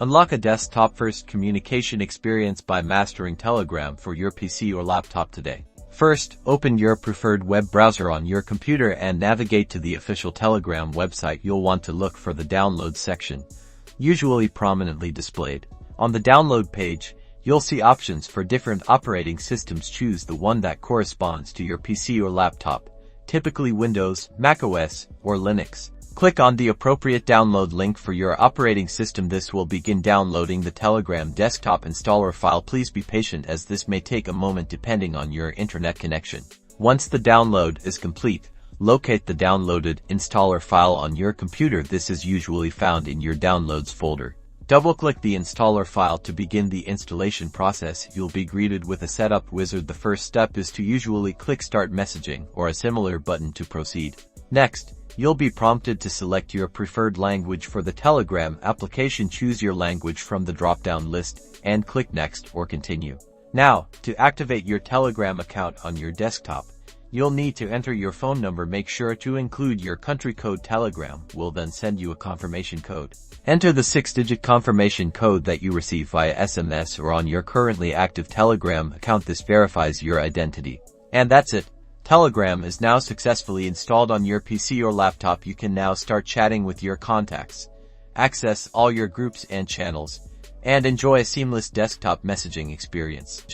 Unlock a desktop-first communication experience by mastering Telegram for your PC or laptop today. First, open your preferred web browser on your computer and navigate to the official Telegram website. You'll want to look for the download section, usually prominently displayed. On the download page, you'll see options for different operating systems. Choose the one that corresponds to your PC or laptop, typically Windows, macOS, or Linux. Click on the appropriate download link for your operating system. This will begin downloading the Telegram desktop installer file. Please be patient as this may take a moment depending on your internet connection. Once the download is complete, locate the downloaded installer file on your computer. This is usually found in your Downloads folder. Double-click the installer file to begin the installation process. You'll be greeted with a setup wizard. The first step is to usually click Start Messaging or a similar button to proceed. Next, you'll be prompted to select your preferred language for the Telegram application. Choose your language from the drop-down list and click Next or Continue. Now, to activate your Telegram account on your desktop, you'll need to enter your phone number. Make sure to include your country code. Telegram will then send you a confirmation code. Enter the 6-digit confirmation code that you receive via SMS or on your currently active Telegram account. This verifies your identity. And that's it. Telegram is now successfully installed on your PC or laptop. You can now start chatting with your contacts, access all your groups and channels, and enjoy a seamless desktop messaging experience.